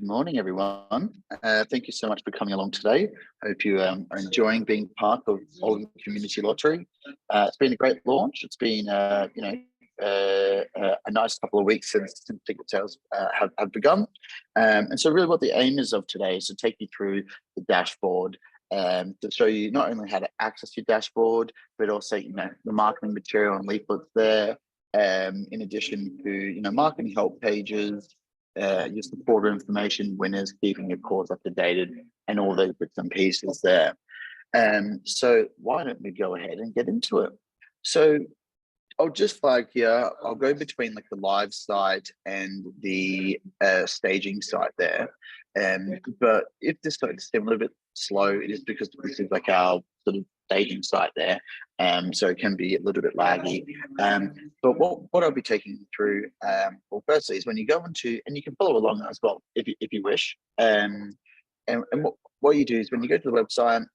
Good morning, everyone. Thank you so much for coming along today. Hope you are enjoying being part of Oldham Community Lottery. It's been a great launch. It's been, a nice couple of weeks since ticket sales have begun. And so really what the aim is of today is to take you through the dashboard to show you not only how to access your dashboard, but also, the marketing material and leaflets there. In addition to, marketing help pages, your supporter information, winners, keeping your cause up to date, and all those bits and pieces there. So why don't we go ahead and get into it? So I'll just flag here, I'll go between like the live site and the staging site there. But if this site seems a little bit slow, it is because this is like our sort of staging site there. So it can be a little bit laggy. But what I'll be taking you through, well, firstly is when you go into, and you can follow along as well if you wish. And what you do is when you go to the website,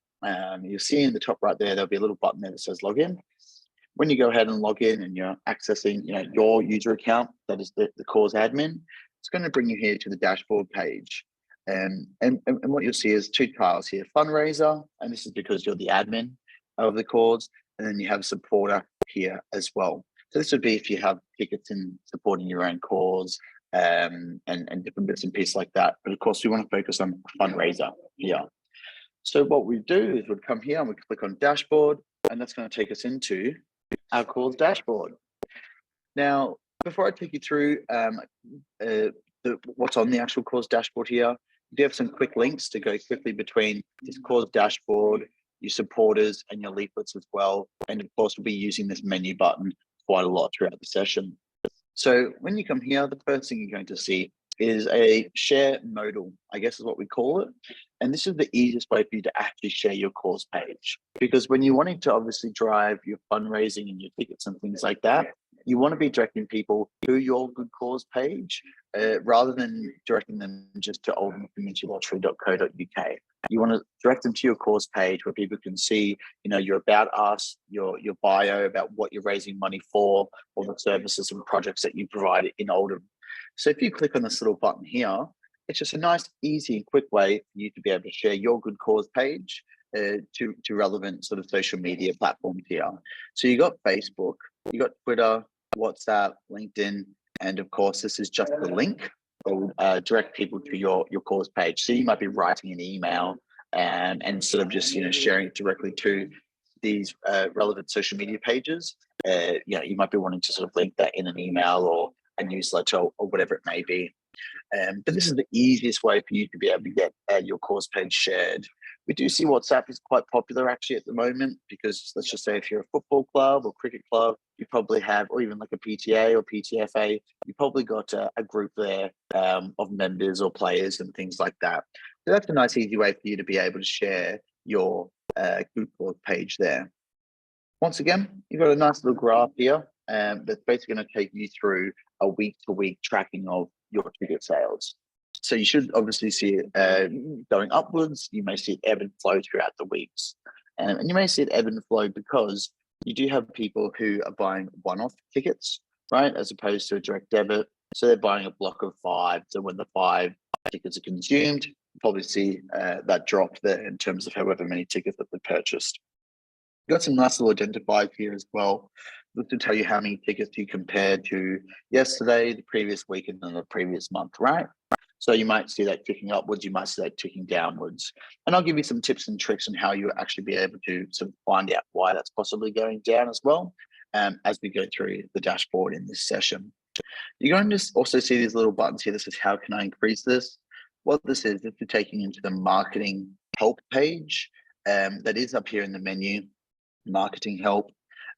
you'll see in the top right there, there'll be a little button there that says login. When you go ahead and log in and you're accessing, your user account, that is the cause admin, it's going to bring you here to the dashboard page. And what you'll see is two tiles here, fundraiser, and this is because you're the admin of the cause, and then you have supporter here as well. So this would be if you have tickets in supporting your own cause, and different bits and pieces like that. But of course, we want to focus on fundraiser here. So what we do is we'd come here and we click on dashboard, and that's going to take us into our cause dashboard. Now, before I take you through what's on the actual cause dashboard here, we do have some quick links to go quickly between this cause dashboard, your supporters, and your leaflets as well. And of course, we'll be using this menu button quite a lot throughout the session. So when you come here, the first thing you're going to see is a share modal, I guess is what we call it. And this is the easiest way for you to actually share your cause page. Because when you're wanting to obviously drive your fundraising and your tickets and things like that, you want to be directing people to your good cause page rather than directing them just to oldhamcommunitylottery.co.uk. You want to direct them to your cause page where people can see, your about us, your bio about what you're raising money for, all the services and projects that you provide in Oldham. So if you click on this little button here, it's just a nice, easy and quick way for you to be able to share your good cause page to relevant sort of social media platforms here. So you got Facebook, you got Twitter, WhatsApp, LinkedIn, and of course, this is just the link that will direct people to your cause page. So you might be writing an email and sort of just, sharing it directly to these relevant social media pages. You might be wanting to sort of link that in an email or a newsletter or whatever it may be. But this is the easiest way for you to be able to get your cause page shared. We do see WhatsApp is quite popular actually at the moment because let's just say if you're a football club or cricket club, you probably have, or even like a PTA or PTFA, you probably got a group there of members or players and things like that. So that's a nice easy way for you to be able to share your good cause page there. Once again, you've got a nice little graph here that's basically going to take you through a week-to-week tracking of your ticket sales. So you should obviously see it going upwards. You may see it ebb and flow throughout the weeks. And you may see it ebb and flow because you do have people who are buying one-off tickets, right, as opposed to a direct debit. So they're buying a block of 5. So when the 5 tickets are consumed, you probably see that drop there in terms of however many tickets that they purchased. Got some nice little identifiers here as well. Look to tell you how many tickets you compared to yesterday, the previous week, and then the previous month, right? So you might see that ticking upwards, you might see that ticking downwards. And I'll give you some tips and tricks on how you actually be able to sort of find out why that's possibly going down as well as we go through the dashboard in this session. You're going to also see these little buttons here. This is how can I increase this? What this is you're taking into the marketing help page that is up here in the menu, marketing help.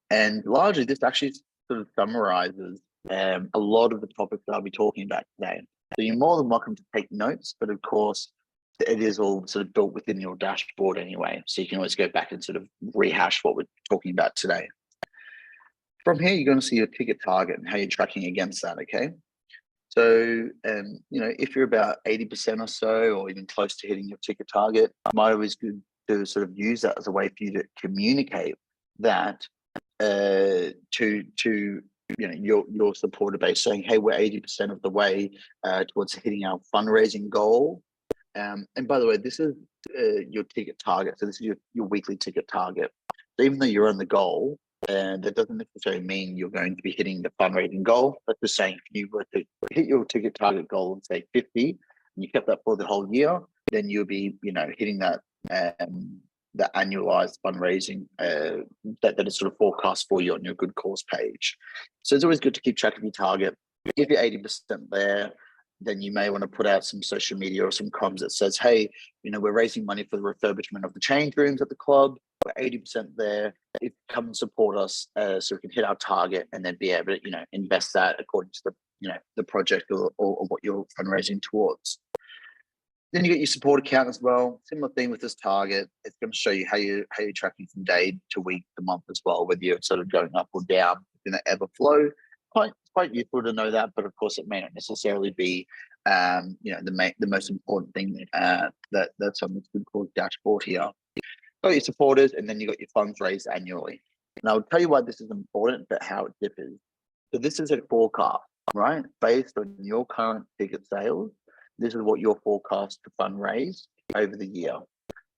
And largely this actually sort of summarizes a lot of the topics that I'll be talking about today. So you're more than welcome to take notes, but of course it is all sort of built within your dashboard anyway. So you can always go back and sort of rehash what we're talking about today. From here, you're going to see your ticket target and how you're tracking against that, okay? So, if you're about 80% or so, or even close to hitting your ticket target, it might always be good to sort of use that as a way for you to communicate that to your supporter base, saying, hey, we're 80% of the way towards hitting our fundraising goal. And by the way, this is your ticket target. So this is your weekly ticket target. So even though you're on the goal, that doesn't necessarily mean you're going to be hitting the fundraising goal. That's just saying if you were to hit your ticket target goal and say 50, and you kept that for the whole year, then you'll be, hitting that the annualized fundraising that is sort of forecast for you on your good cause page. So it's always good to keep track of your target. If you're 80% there, then you may want to put out some social media or some comms that says, hey, we're raising money for the refurbishment of the change rooms at the club. We're 80% there. Come and support us so we can hit our target and then be able to, invest that according to the project or what you're fundraising towards. Then you get your support account as well. Similar thing with this target. It's going to show you how you're tracking from day to week to month as well, whether you're sort of going up or down in the ebb or flow. Quite useful to know that, but of course it may not necessarily be the most important thing that's on this good cause dashboard here. Got your supporters, and then you got your funds raised annually. And I'll tell you why this is important, but how it differs. So this is a forecast, right? Based on your current ticket sales, this is what your forecast to fundraise over the year.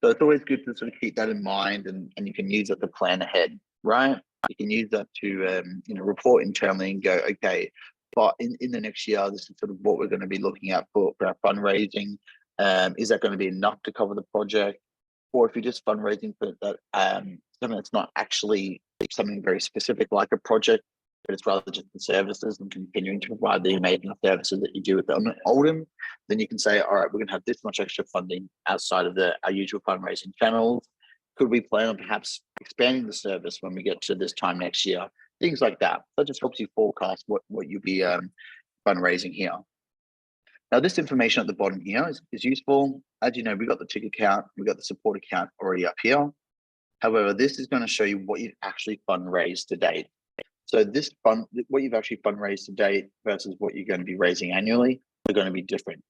So it's always good to sort of keep that in mind, and you can use it to plan ahead, right? You can use that to report internally and go, okay, but in the next year, this is sort of what we're going to be looking at for our fundraising. Is that going to be enough to cover the project? Or if you're just fundraising for that, something that's not actually something very specific like a project, but it's rather just the services and continuing to provide the amazing services that you do with Oldham, then you can say, all right, we're going to have this much extra funding outside of our usual fundraising channels. Could we plan on perhaps expanding the service when we get to this time next year? Things like that. That just helps you forecast what you'll be fundraising here. Now, this information at the bottom here is useful. As you know, we've got the ticket account, we've got the support account already up here. However, this is going to show you what you've actually fundraised to date. So what you've actually fundraised to date versus what you're going to be raising annually are going to be different,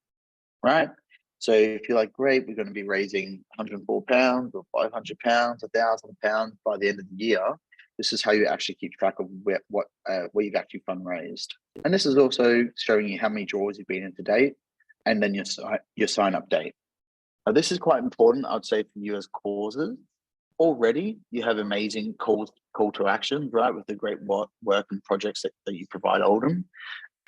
right? So if you're like, great, we're going to be raising £104 or £500, £1,000 by the end of the year, this is how you actually keep track of what you've actually fundraised. And this is also showing you how many draws you've been in to date, and then your sign up date. Now, this is quite important, I'd say, for you as causes. Already, you have amazing call to action, right, with the great work and projects that you provide Oldham.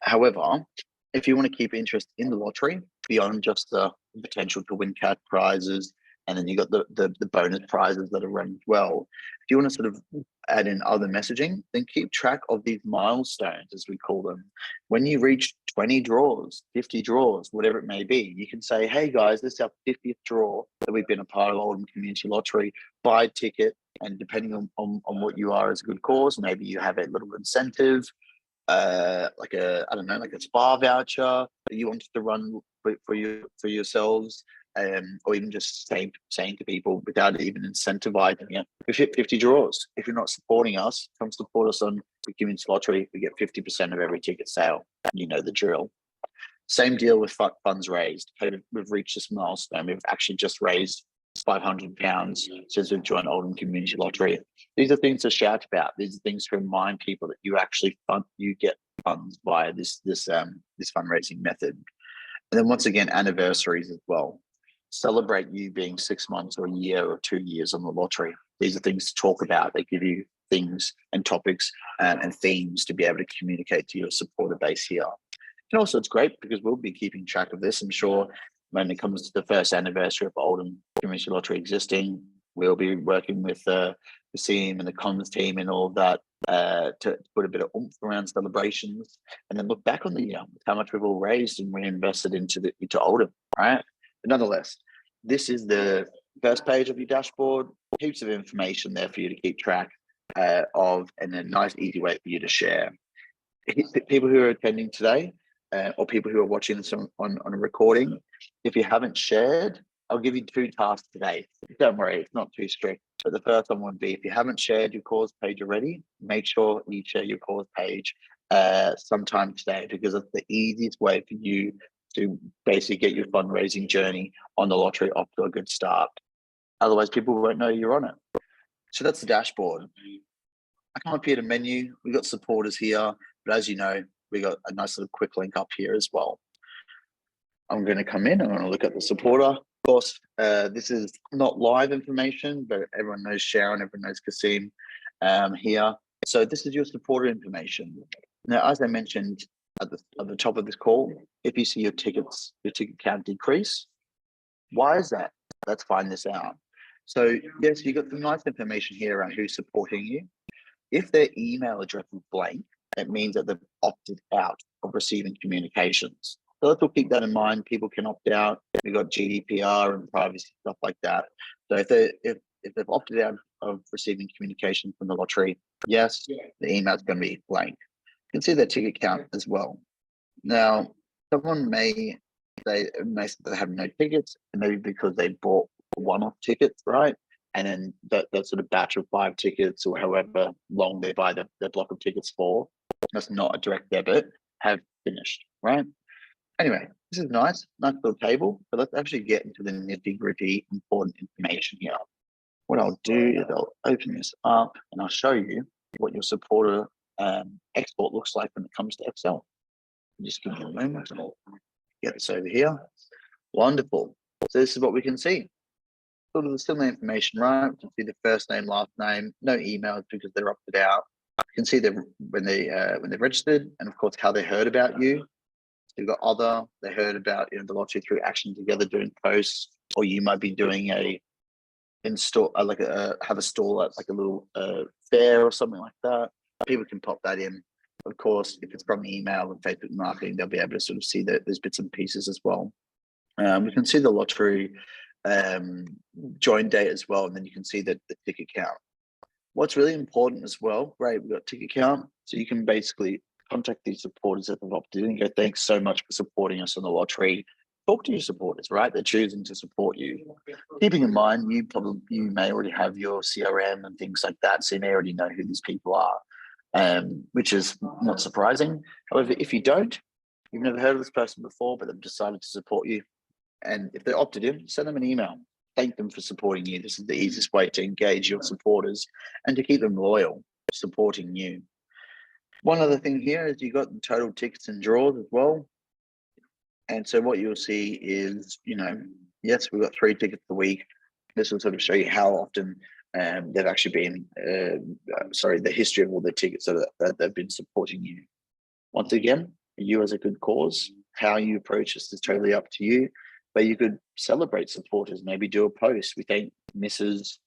However, if you want to keep interest in the lottery beyond just the potential to win cash prizes, and then you got the bonus prizes that are running as well. If you want to sort of add in other messaging, then keep track of these milestones, as we call them. When you reach 20 draws, 50 draws, whatever it may be, you can say, hey guys, this is our 50th draw that we've been a part of Oldham Community Lottery. Buy a ticket, and depending on what you are as a good cause, maybe you have a little incentive, like a spa voucher that you wanted to run for yourselves. Or even just saying to people without even incentivizing it. We've hit 50 draws. If you're not supporting us, come support us on the Community Lottery. We get 50% of every ticket sale. You know the drill. Same deal with funds raised. We've reached this milestone. We've actually just raised £500 since we've joined Oldham Community Lottery. These are things to shout about. These are things to remind people that you actually get funds via this fundraising method. And then once again, anniversaries as well. Celebrate you being 6 months or a year or 2 years on the lottery. These are things to talk about. They give you things and topics and themes to be able to communicate to your supporter base here. And also it's great because we'll be keeping track of this. I'm sure when it comes to the first anniversary of Oldham Community Lottery existing, we'll be working with the team and the comms team and all of that to put a bit of oomph around celebrations, and then look back on the year, how much we've all raised and reinvested into Oldham, right? But nonetheless, this is the first page of your dashboard. Heaps of information there for you to keep track of, and a nice, easy way for you to share. People who are attending today, or people who are watching this on a recording, if you haven't shared, I'll give you 2 tasks today. Don't worry, it's not too strict. But the first one would be, if you haven't shared your cause page already, make sure you share your cause page sometime today, because it's the easiest way for you to basically get your fundraising journey on the lottery off to a good start. Otherwise, people won't know you're on it. So that's the dashboard. I come up here to menu. We've got supporters here, but as you know, we got a nice little quick link up here as well. I'm going to come in. I'm going to look at the supporter. Of course, this is not live information, but everyone knows Sharon, everyone knows Kasim here. So this is your supporter information. Now, as I mentioned at the top of this call, if you see your ticket count decrease, why is that? Let's find this out. So yes, you got some nice information here around who's supporting you. If their email address is blank, it means that they've opted out of receiving communications. So let's all keep that in mind. People can opt out. We've got GDPR and privacy stuff like that. So if they've opted out of receiving communication from the lottery, yes, the email is going to be blank. You can see their ticket count as well. Now, someone may say they have no tickets, maybe because they bought one-off tickets, right? And then that sort of batch of 5 tickets or however long they buy their block of tickets for, that's not a direct debit, have finished, right? Anyway, this is nice little table, but let's actually get into the nitty-gritty important information here. What I'll do is I'll open this up and I'll show you what your supporter export looks like when it comes to Excel. Just give me a moment. I'll get this over here. Wonderful. So this is what we can see. Sort of the similar information, right? You can see the first name, last name, no emails because they're opted out. You can see them when they're registered, and of course how they heard about you. So you've got other, they heard about the lottery through Action Together doing posts, or you might be doing have a stall at like a little fair or something like that. People can pop that in. Of course, if it's from email and Facebook marketing, they'll be able to sort of see those bits and pieces as well. We can see the lottery join date as well, and then you can see the ticket count. What's really important as well, right? We've got ticket count, so you can basically contact these supporters that have opted in and go, thanks so much for supporting us on the lottery. Talk to your supporters, right? They're choosing to support you. Keeping in mind, you may already have your CRM and things like that, so you may already know who these people are, which is not surprising. However, if you don't, you've never heard of this person before, but they've decided to support you, and if they opted in, send them an email. Thank them for supporting you. This is the easiest way to engage your supporters and to keep them loyal, supporting you. One other thing here is you got the total tickets and draws as well. And so what you'll see is, yes, we've got 3 tickets a week. This will sort of show you how often they've actually been, the history of all the tickets that they've been supporting you. Once again, you as a good cause, how you approach this is totally up to you. But you could celebrate supporters, maybe do a post. We thank Mrs.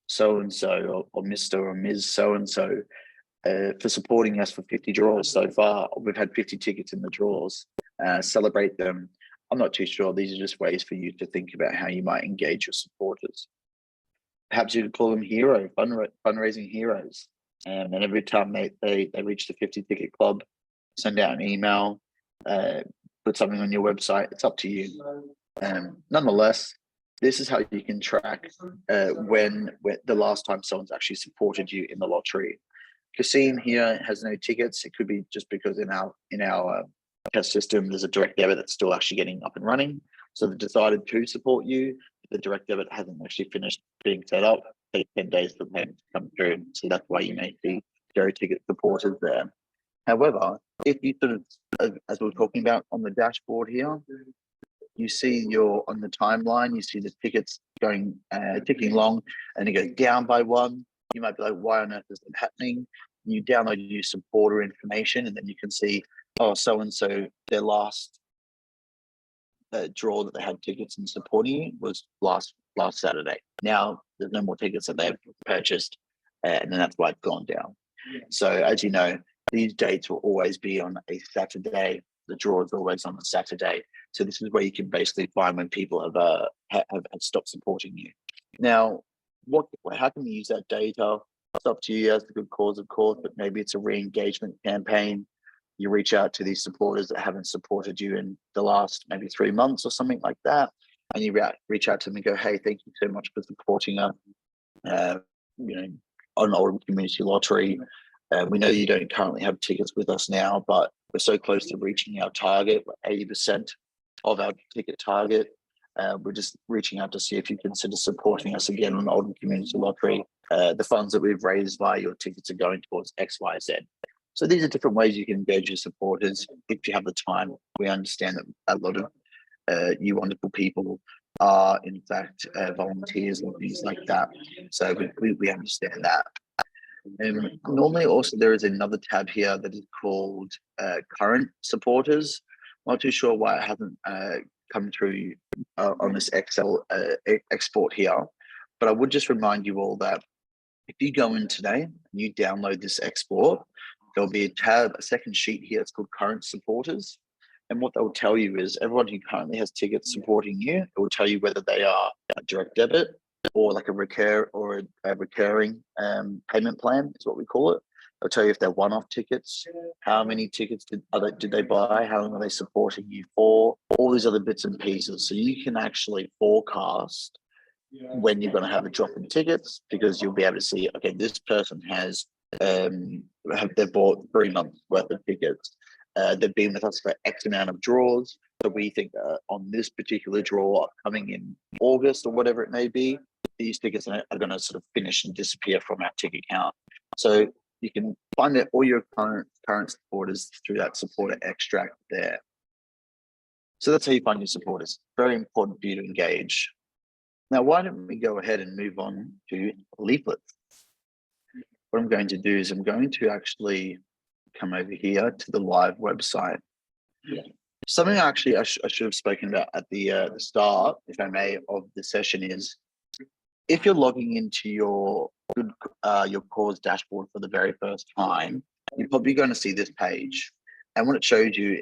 So-and-so or Mr. or Ms. So-and-so for supporting us for 50 draws so far. We've had 50 tickets in the draws. Celebrate them. I'm not too sure. These are just ways for you to think about how you might engage your supporters. Perhaps you could call them fundraising heroes. And every time they reach the 50 ticket club, send out an email, put something on your website. It's up to you. Nonetheless, this is how you can track when the last time someone's actually supported you in the lottery. Kasim here has no tickets. It could be just because in our test system there's a direct debit that's still actually getting up and running. So they've decided to support you. The direct debit hasn't actually finished being set up. Take 10 days for payment to come through. So that's why you may see 0 ticket supporters there. However, if you sort of, as we we're talking about on the dashboard here, you see on the timeline, you see the tickets going ticking along, and it goes down by 1. You might be like, why on earth is that happening? You download your supporter information, and then you can see, oh, so-and-so, their last draw that they had tickets and supporting you was last Saturday. Now there's no more tickets that they've purchased, and then that's why it's gone down. So as you know, these dates will always be on a Saturday. The draw is always on a Saturday. So this is where you can basically find when people have stopped supporting you. Now, how can we use that data? It's up to you as a good cause, of course, but maybe it's a re-engagement campaign. You reach out to these supporters that haven't supported you in the last maybe 3 months or something like that, and you reach out to them and go, hey, thank you so much for supporting us, on Oldham Community Lottery. We know you don't currently have tickets with us now, but we're so close to reaching our target. We're 80% of our ticket target. We're just reaching out to see if you consider supporting us again on Oldham Community Lottery. The funds that we've raised via your tickets are going towards X, Y, Z. So these are different ways you can engage your supporters if you have the time. We understand that a lot of you wonderful people are in fact volunteers and things like that. So we understand that. Normally also there is another tab here that is called current supporters. Not too sure why it hasn't come through on this Excel export here, but I would just remind you all that if you go in today and you download this export, there'll be a tab, a second sheet here. It's called current supporters. And what they'll tell you is everyone who currently has tickets supporting you, it will tell you whether they are a direct debit or like a recurring payment plan is what we call it. They'll tell you if they're one-off tickets, how many tickets did they buy, how long are they supporting you for, all these other bits and pieces. So you can actually forecast when you're going to have a drop in tickets, because you'll be able to see, okay, this person has they've bought 3 months worth of tickets. They've been with us for X amount of draws. So we think on this particular draw coming in August or whatever it may be, these tickets are going to sort of finish and disappear from our ticket count. So you can find out all your current supporters through that supporter extract there. So that's how you find your supporters. Very important for you to engage. Now, why don't we go ahead and move on to leaflets? What I'm going to do is I'm going to actually come over here to the live website. Something actually I should have spoken about at the start, if I may, of the session is if you're logging into your cause dashboard for the very first time, you're probably going to see this page. And what it shows you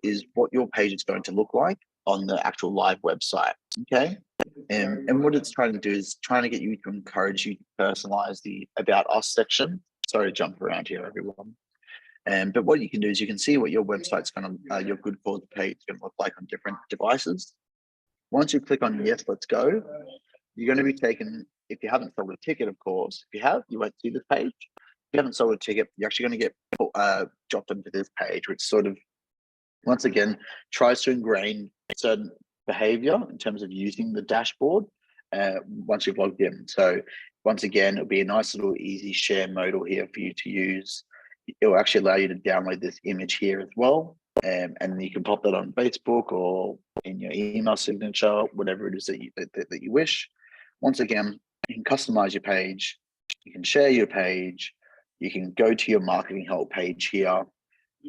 is what your page is going to look like on the actual live website. Okay. And what it's trying to do is trying to get you to encourage you to personalize the About Us section. Sorry to jump around here, everyone. But what you can do is you can see what your website's going to, your good cause page is going to look like on different devices. Once you click on Yes, Let's Go, you're going to be taken, if you haven't sold a ticket, of course. If you have, you won't see this page. If you haven't sold a ticket, you're actually going to get dropped into this page, which sort of, once again, tries to ingrain certain behavior in terms of using the dashboard once you've logged in. So once again, it'll be a nice little easy share modal here for you to use. It will actually allow you to download this image here as well. And you can pop that on Facebook or in your email signature, whatever it is that you wish. Once again, you can customize your page. You can share your page. You can go to your marketing help page here.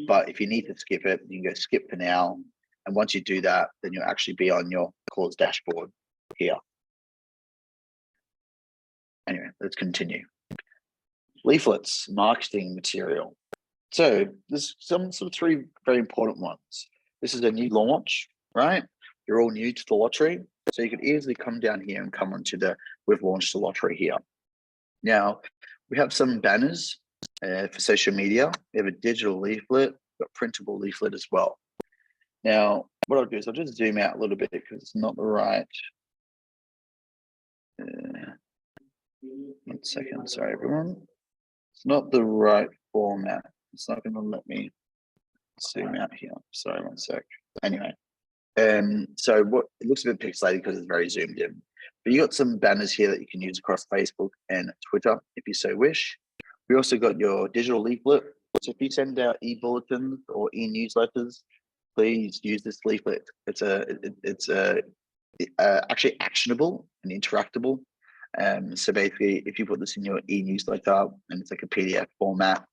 But if you need to skip it, you can go skip for now. And once you do that, then you'll actually be on your cause dashboard here. Anyway, let's continue. Leaflets, marketing material. So there's some sort of 3 very important ones. This is a new launch, right? You're all new to the lottery. So you could easily come down here and come onto we've launched the lottery here. Now, we have some banners for social media. We have a digital leaflet, we've got printable leaflet as well. Now, what I'll do is I'll just zoom out a little bit because it's not the right. 1 second, sorry everyone. It's not the right format. It's not going to let me zoom out here. Sorry, 1 sec. Anyway, so what it looks a bit pixelated because it's very zoomed in. But you got some banners here that you can use across Facebook and Twitter if you so wish. We also got your digital leaflet. So if you send out e-bulletins or e-newsletters, please use this leaflet. It's actually actionable and interactable. So basically, if you put this in your e-newsletter and it's like a PDF format,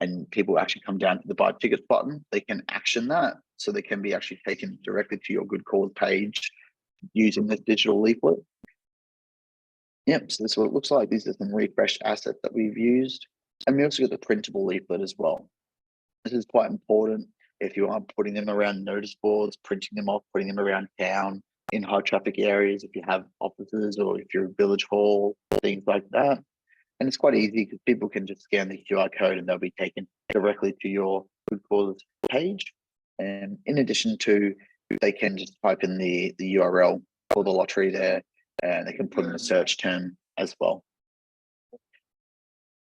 and people actually come down to the buy tickets button, they can action that. So they can be actually taken directly to your good cause page using this digital leaflet. Yep, so this is what it looks like. These are some refreshed assets that we've used. And we also got the printable leaflet as well. This is quite important if you are putting them around notice boards, printing them off, putting them around town, in high traffic areas, if you have offices or if you're a village hall, things like that. And it's quite easy because people can just scan the QR code and they'll be taken directly to your good cause page. And in addition to, they can just type in the URL for the lottery there, and they can put in a search term as well.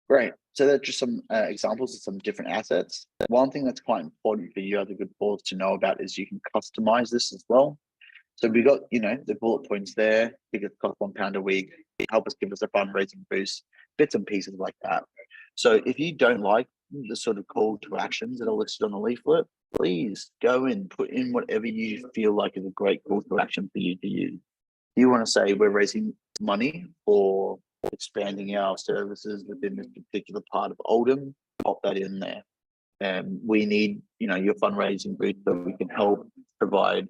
Great. So that's just some examples of some different assets. One thing that's quite important for you as a good cause to know about is you can customize this as well. So we got, the bullet points there. Tickets cost £1 a week. Help us, give us a fundraising boost, bits and pieces like that. So if you don't like the sort of call to actions that are listed on the leaflet, please go in, put in whatever you feel like is a great call to action for you to use. You want to say we're raising money for expanding our services within this particular part of Oldham, pop that in there. We need, your fundraising boost so we can help provide,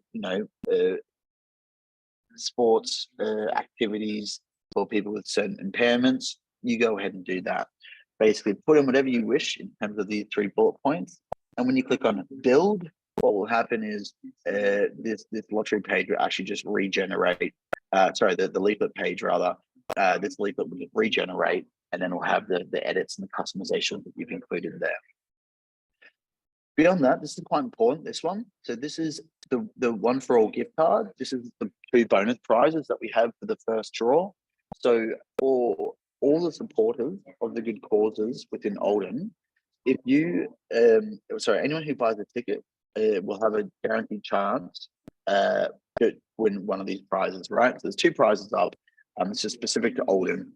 sports activities for people with certain impairments. You go ahead and do that. Basically, put in whatever you wish in terms of these 3 bullet points. And when you click on build, what will happen is this lottery page will actually just regenerate. The leaflet page rather. This leaflet will regenerate, and then we'll have the edits and the customization that you've included there. Beyond that, this is quite important, this one. So this is the one for all gift card. This is the 2 bonus prizes that we have for the first draw. So for all the supporters of the good causes within Oldham, if you, anyone who buys a ticket will have a guaranteed chance to win one of these prizes, right? So there's 2 prizes up. It's just specific to Oldham.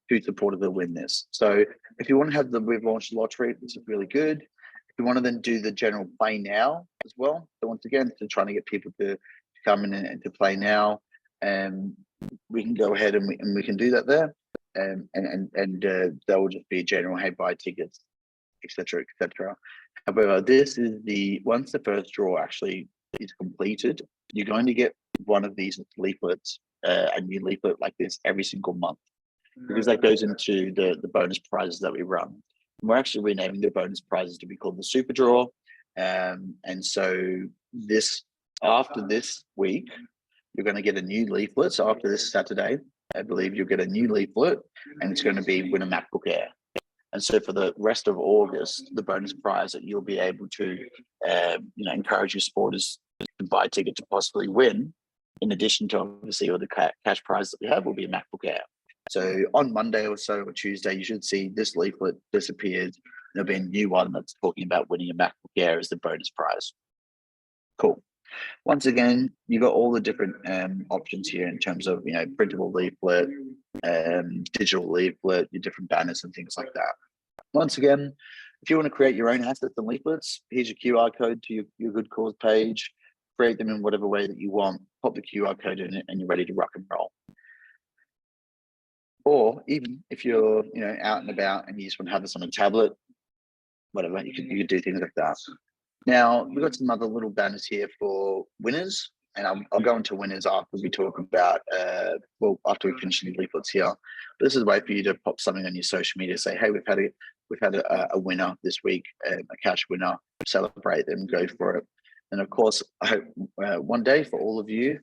2 supporters will win this. So if you want to have we've launched the lottery, this is really good. If you want to then do the general play now as well. So once again, to trying to get people to come in and to play now, we can go ahead and we can do that there. And that will just be general, hey, buy tickets, etc., etc. However, this is once the first draw actually is completed, you're going to get one of these leaflets, a new leaflet like this every single month, because that goes into the bonus prizes that we run. And we're actually renaming the bonus prizes to be called the Super Draw. And so after this week, you're going to get a new leaflet. So after this Saturday, I believe you'll get a new leaflet, and it's going to be win a MacBook Air. And so for the rest of August, the bonus prize that you'll be able to, encourage your supporters to buy a ticket to possibly win, in addition to obviously all the cash prize that we have, will be a MacBook Air. So on Monday or so, or Tuesday, you should see this leaflet disappeared. There'll be a new one that's talking about winning a MacBook Air as the bonus prize. Cool. Once again, you've got all the different options here in terms of, printable leaflet, digital leaflet, your different banners and things like that. Once again, if you want to create your own assets and leaflets, here's your QR code to your good cause page. Create them in whatever way that you want. Pop the QR code in it, and you're ready to rock and roll. Or even if you're, out and about and you just want to have this on a tablet, whatever, you could do things like that. Now, we've got some other little banners here for winners, and I'll go into winners after we talk about, after we finish the leaflets here. But this is a way for you to pop something on your social media, say, hey, we've had a winner this week, a cash winner, celebrate them, go for it. And of course, I hope one day for all of you,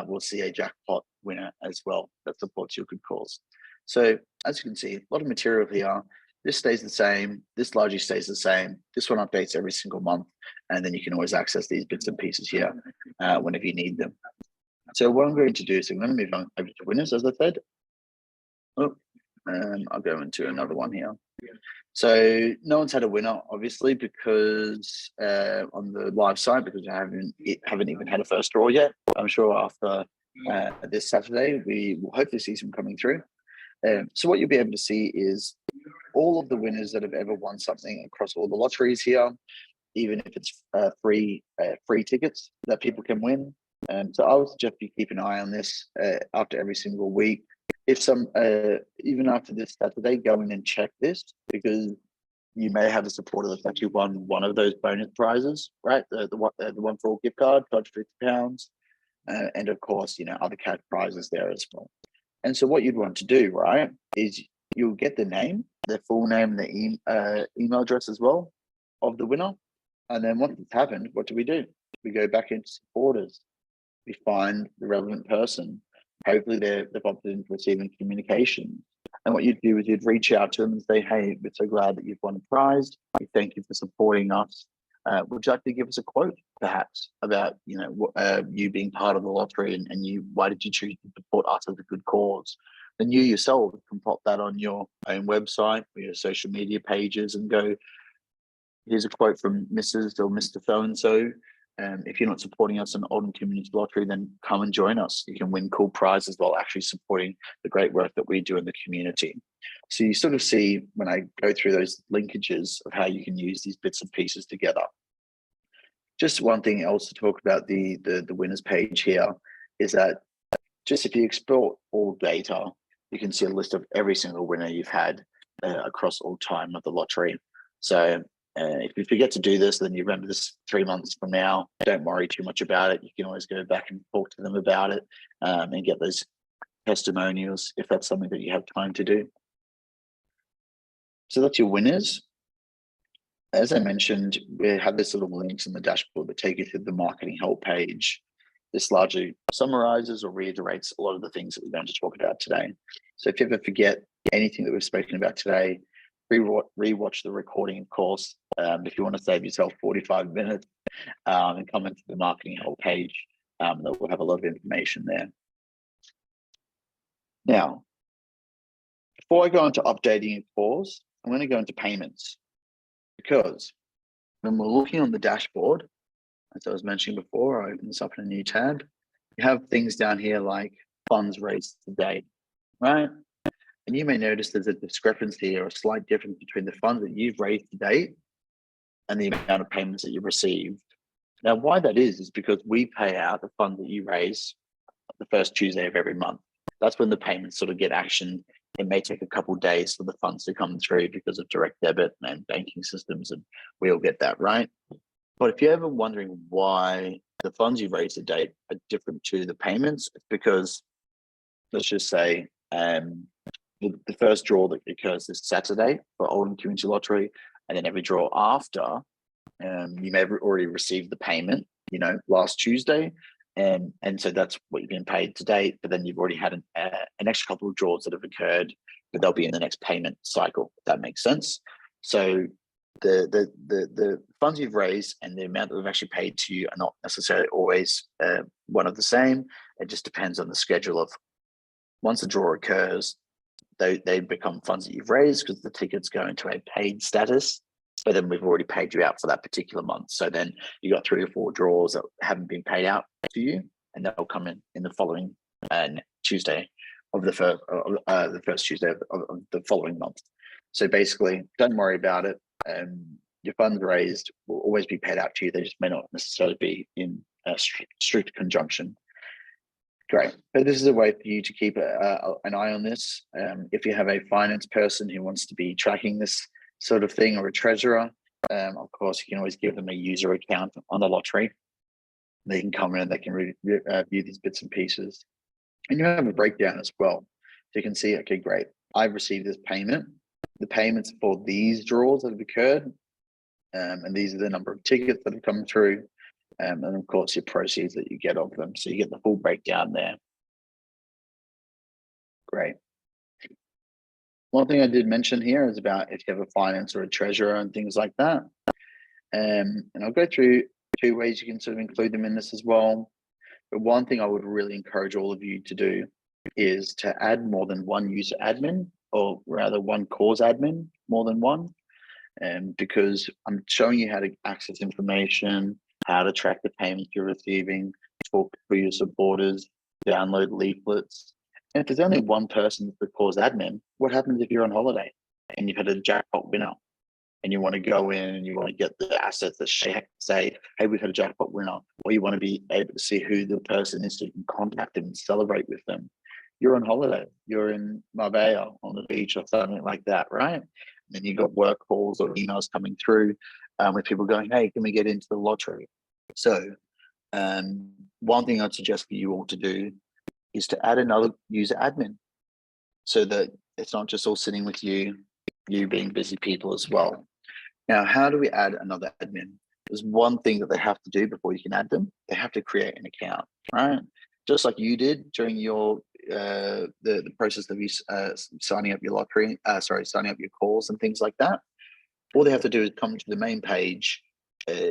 we'll see a jackpot winner as well that supports your good cause. So as you can see, a lot of material here. This stays the same. This largely stays the same. This one updates every single month. And then you can always access these bits and pieces here whenever you need them. So what I'm going to do is I'm going to move on over to winners, as I said. I'll go into another one here. So no one's had a winner, obviously, because on the live site, because I haven't even had a first draw yet. I'm sure after this Saturday, we will hopefully see some coming through. So what you'll be able to see is all of the winners that have ever won something across all the lotteries here, even if it's free tickets that people can win. So I would suggest you keep an eye on this after every single week. If even after this Saturday, go in and check this, because you may have a supporter that's actually won one of those bonus prizes, right? The one for all gift card, £50, and of course, other cash prizes there as well. And so what you'd want to do, right, is you'll get the name, the full name, the email address as well of the winner. And then once it's happened, what do? We go back into supporters. We find the relevant person. Hopefully they've opted into receiving communication. And what you'd do is you'd reach out to them and say, hey, we're so glad that you've won a prize. We thank you for supporting us. Would you like to give us a quote, perhaps, about you being part of the lottery and why did you choose to support us as a good cause? Then you yourself can pop that on your own website or your social media pages and go, here's a quote from Mrs. or Mr. So-and-so. if you're not supporting us in Oldham Community Lottery, then come and join us. You can win cool prizes while actually supporting the great work that we do in the community. So you sort of see when I go through those linkages of how you can use these bits and pieces together. Just one thing else to talk about the winners page here is that just if you export all data, you can see a list of every single winner you've had across all time of the lottery. So if you forget to do this, then you remember this 3 months from now, don't worry too much about it. You can always go back and talk to them about it and get those testimonials if that's something that you have time to do. So that's your winners. As I mentioned, we have this little links in the dashboard that take you through the marketing help page. This largely summarizes or reiterates a lot of the things that we're going to talk about today. So if you ever forget anything that we've spoken about today, rewatch the recording, of course. If you want to save yourself 45 minutes and come into the marketing help page, that will have a lot of information there. Now, before I go into updating your calls, I'm going to go into payments, because when we're looking on the dashboard, as I was mentioning before, I open this up in a new tab. You have things down here like funds raised to date, right? And you may notice there's a discrepancy or a slight difference between the funds that you've raised to date and the amount of payments that you've received. Now, why that is because we pay out the funds that you raise the first Tuesday of every month. That's when the payments sort of get actioned. It may take a couple of days for the funds to come through because of direct debit and banking systems, and we all get that, right? But if you're ever wondering why the funds you raised to date are different to the payments, it's because, let's just say, the first draw that occurs this Saturday for Oldham Community Lottery, and then every draw after, you may have already received the payment, last Tuesday, and so that's what you've been paid to date. But then you've already had an extra couple of draws that have occurred, but they'll be in the next payment cycle. If that makes sense. So the funds you've raised and the amount that we've actually paid to you are not necessarily always one of the same. It just depends on the schedule of once the draw occurs, they become funds that you've raised because the tickets go into a paid status, but then we've already paid you out for that particular month. So then you got 3 or 4 draws that haven't been paid out to you, and they'll come in the following Tuesday of the first Tuesday of the following month. So basically, don't worry about it. Your funds raised will always be paid out to you. They just may not necessarily be in a strict conjunction. Great. But this is a way for you to keep an eye on this. If you have a finance person who wants to be tracking this sort of thing, or a treasurer, of course, you can always give them a user account on the lottery. They can come in and they can view these bits and pieces. And you have a breakdown as well. So you can see, okay, great, I've received this payment. The payments for these draws that have occurred, and these are the number of tickets that have come through, and of course your proceeds that you get of them. So you get the full breakdown there. Great. One thing I did mention here is about if you have a finance or a treasurer and things like that. And I'll go through 2 ways you can sort of include them in this as well. But one thing I would really encourage all of you to do is to add more than one user admin, or rather one cause admin, more than one. Because I'm showing you how to access information, how to track the payments you're receiving, talk for your supporters, download leaflets. And if there's only one person that's the cause admin, what happens if you're on holiday and you've had a jackpot winner and you want to go in and you want to get the assets that say, hey, we've had a jackpot winner, or you want to be able to see who the person is so you can contact them and celebrate with them. You're on holiday, you're in Marbella on the beach or something like that, right? And then you've got work calls or emails coming through with people going, hey, can we get into the lottery? So one thing I'd suggest for you all to do is to add another user admin, so that it's not just all sitting with you being busy people as well. Now, how do we add another admin? There's one thing that they have to do before you can add them. They have to create an account, right? Just like you did during your the process of you signing up your lottery, signing up your calls and things like that. All they have to do is come to the main page.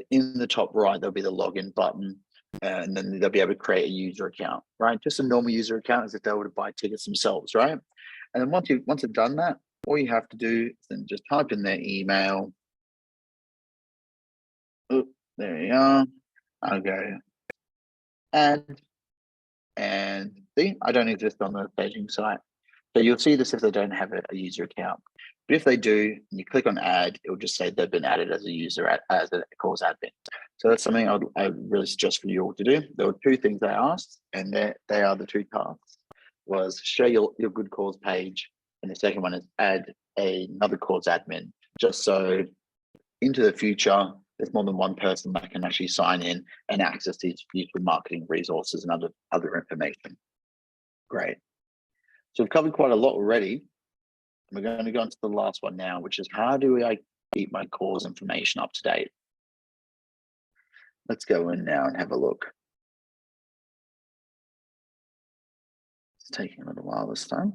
In the top right, there'll be the login button, and then they'll be able to create a user account, right? Just a normal user account, as if they were to buy tickets themselves, right? And then once you've done that, all you have to do is then just type in their email. Oh, there you are. I'll go add, and see, I don't exist on the staging site. So you'll see this if they don't have a user account. But if they do, and you click on add, it'll just say they've been added as a user, as a course admin. So that's something I really suggest for you all to do. There were two things I asked, and they are the two tasks. Was share your good cause page, and the second one is add another cause admin, just so into the future, there's more than one person that can actually sign in and access these useful marketing resources and other information. Great. So we've covered quite a lot already. We're going to go on to the last one now, which is how do I keep my cause information up to date? Let's go in now and have a look. It's taking a little while this time.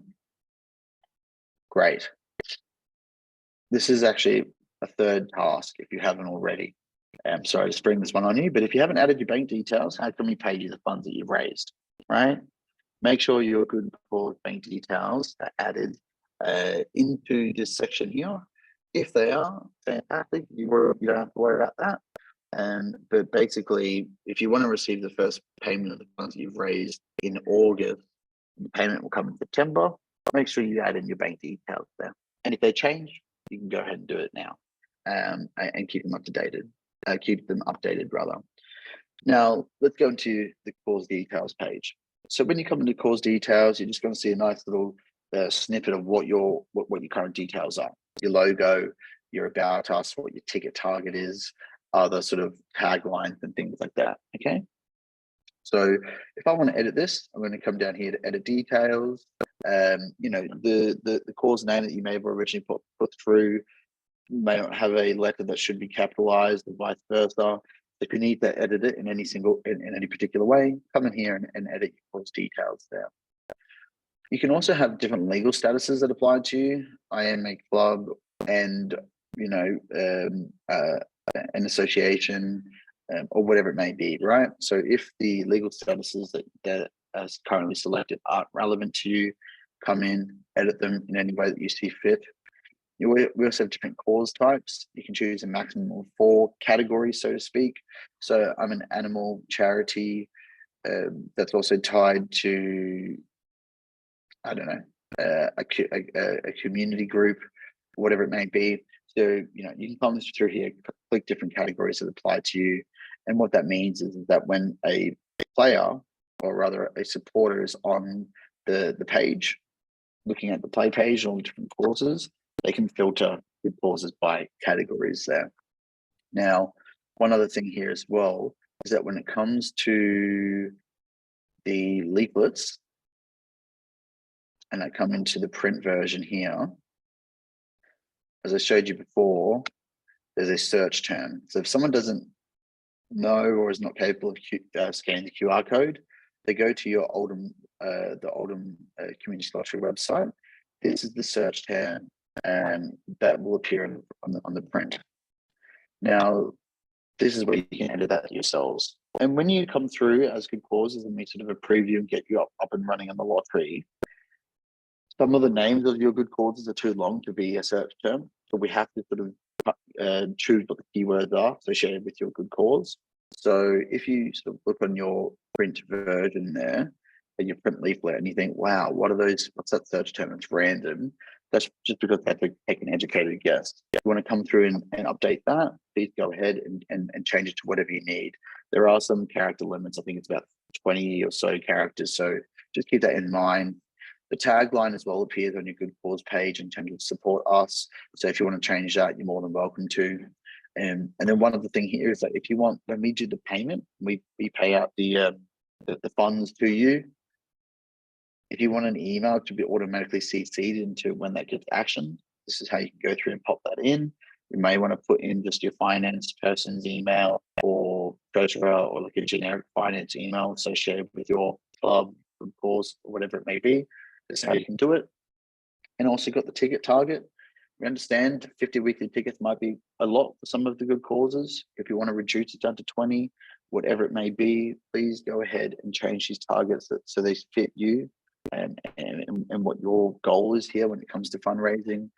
Great. This is actually a third task if you haven't already. I'm sorry to spring this one on you, but if you haven't added your bank details, how can we pay you the funds that you've raised, right? Make sure your good cause bank details are added into this section here. If they are, fantastic. You don't have to worry about that. But basically, if you want to receive the first payment of the funds you've raised in August, the payment will come in September. Make sure you add in your bank details there. And if they change, you can go ahead and do it now, and keep them updated rather. Now let's go into the cause details page. So when you come into cause details, you're just going to see a nice little snippet of what your current details are. Your logo, your about us, what your ticket target is, other sort of taglines and things like that. Okay. So if I want to edit this, I'm going to come down here to edit details. You know, the cause name that you may have originally put through may not have a letter that should be capitalized or vice versa. If you need to edit it in any particular way, come in here and edit your cause details there. You can also have different legal statuses that apply to you. I am a club and, you know, an association, or whatever it may be, right? So if the legal statuses that are currently selected aren't relevant to you, come in, edit them in any way that you see fit. We also have different cause types. You can choose a maximum of 4 categories, so to speak. So I'm an animal charity that's also tied to, I don't know, a community group, whatever it may be. So, you know, you can come through here, click different categories that apply to you. And what that means is that when a player, or rather a supporter, is on the page, looking at the play page, all the different causes, they can filter good causes by categories there. Now, one other thing here as well is that when it comes to the leaflets, and I come into the print version here, as I showed you before, there's a search term. So if someone doesn't know or is not capable of scanning the QR code, they go to your Oldham Community Lottery website. This is the search term, and that will appear on the print. Now, this is where you can edit that yourselves. And when you come through as good causes and we sort of approve you and get you up and running on the lottery, some of the names of your good causes are too long to be a search term. So we have to sort of choose what the keywords are associated with your good cause. So if you sort of look on your print version there, and your print leaflet, and you think, wow, what's that search term? It's random. That's just because they have to take an educated guess. If you want to come through and update that, please go ahead and change it to whatever you need. There are some character limits. I think it's about 20 or so characters. So just keep that in mind. The tagline as well appears on your good cause page in terms of support us. So if you want to change that, you're more than welcome to. And then one other thing here is that if you want, when we do the payment, we pay out the funds to you. If you want an email to be automatically CC'd into when that gets actioned, this is how you can go through and pop that in. You may want to put in just your finance person's email or treasurer, or like a generic finance email associated with your club, cause, or whatever it may be. That's how you can do it. And also got the ticket target. We understand 50 weekly tickets might be a lot for some of the good causes. If you want to reduce it down to 20, whatever it may be, please go ahead and change these targets so they fit you and what your goal is here when it comes to fundraising.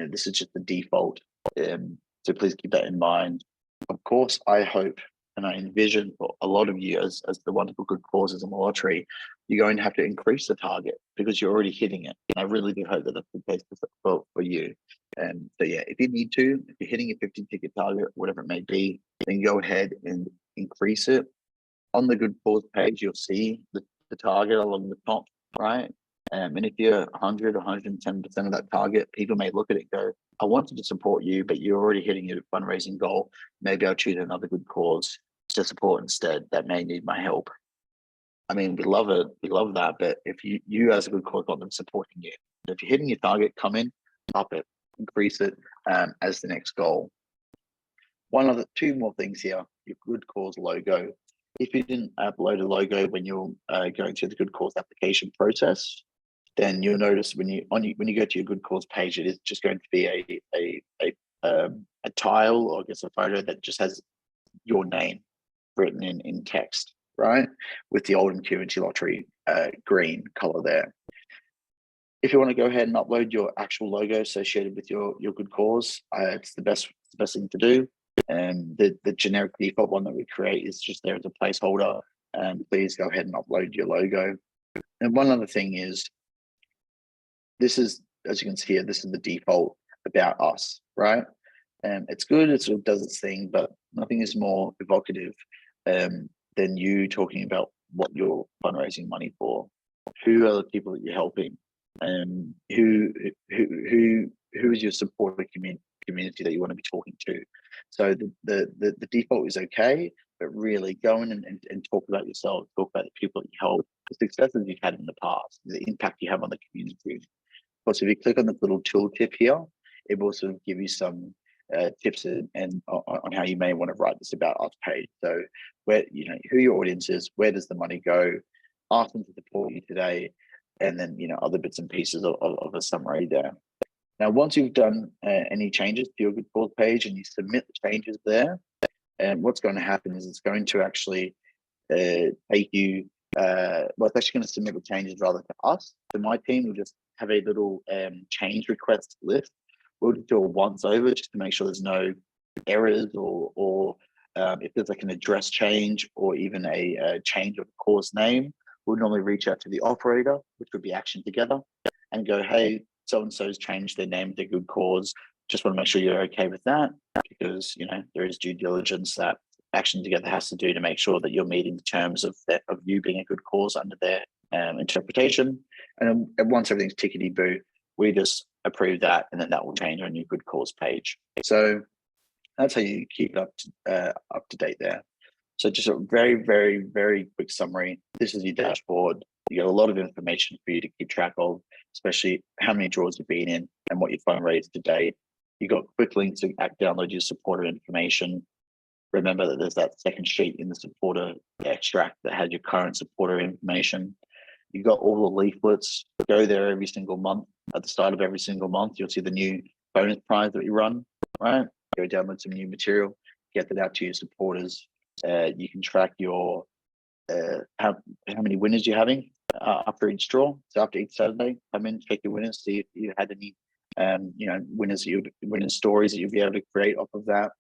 This is just the default. So please keep that in mind. Of course, I hope and I envision for a lot of you as the wonderful good causes in the lottery, you're going to have to increase the target because you're already hitting it. And I really do hope that that's the case for you. And so yeah, if you need to, if you're hitting a 50 ticket target, whatever it may be, then go ahead and increase it. On the good cause page, you'll see the target along the top, right? And if you're 100, 110% of that target, people may look at it and go, I wanted to support you, but you're already hitting your fundraising goal. Maybe I'll choose another good cause to support instead that may need my help. I mean, we love it. We love that. But if you as a good cause want them supporting you, if you're hitting your target, come in, up it, increase it as the next goal. Two more things here, your good cause logo. If you didn't upload a logo when you're going through the good cause application process, then you'll notice when you go to your good cause page, it is just going to be a tile, or I guess a photo that just has your name written in text, right? With the Oldham Community Lottery green color there. If you want to go ahead and upload your actual logo associated with your good cause, it's the best thing to do. And the generic default one that we create is just there as a placeholder. Please go ahead and upload your logo. And one other thing is, this is, as you can see here, this is the default about us, right? It's good, it sort of does its thing, but nothing is more evocative than you talking about what you're fundraising money for. Who are the people that you're helping? And who is your supporter community that you want to be talking to? So the default is okay, but really go in and talk about yourself, talk about the people that you help, the successes you've had in the past, the impact you have on the community. Of course, if you click on the little tooltip here, it will sort of give you some tips and on how you may want to write this about us page. So where, who your audience is, where does the money go, ask them to support you today, and then, other bits and pieces of a summary there. Now, once you've done any changes to your good cause page and you submit the changes there, and what's going to happen is it's going to actually take you, it's actually going to submit the changes rather to us. So my team will just have a little change request list. We'll do a once over just to make sure there's no errors or if there's like an address change or even a change of the cause name, we'll normally reach out to the operator, which would be Action Together, and go, hey, so-and-so's changed their name to good cause. Just want to make sure you're okay with that, because, there is due diligence that Action Together has to do to make sure that you're meeting the terms of you being a good cause under their interpretation. And then once everything's tickety-boo, we just approve that, and then that will change on your good cause page. So that's how you keep it up to date there. So just a very, very, very quick summary. This is your dashboard. You got a lot of information for you to keep track of, especially how many draws you've been in and what your fundraised to date. You got quick links to download your supporter information. Remember that there's that second sheet in the supporter extract that has your current supporter information. You got all the leaflets. Go there every single month. At the start of every single month, you'll see the new bonus prize that we run, right? Go download some new material, get that out to your supporters. You can track your how many winners you're having after each draw. So after each Saturday, come in, check your winners, see if you had any winning stories that you'll be able to create off of that.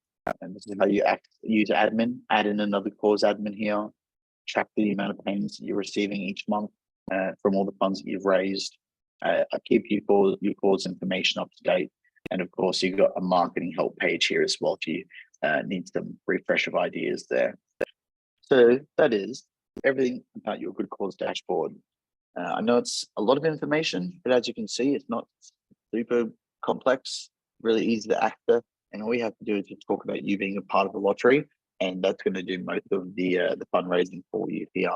And this is how you use admin. Add in another cause admin here. Track the amount of payments that you're receiving each month from all the funds that you've raised. Keep your cause information up to date. And of course, you've got a marketing help page here as well if you need some refresh of ideas there. So that is everything about your good cause dashboard. I know it's a lot of information, but as you can see, it's not super complex, really easy to access. And all you have to do is just talk about you being a part of the lottery, and that's going to do most of the fundraising for you here.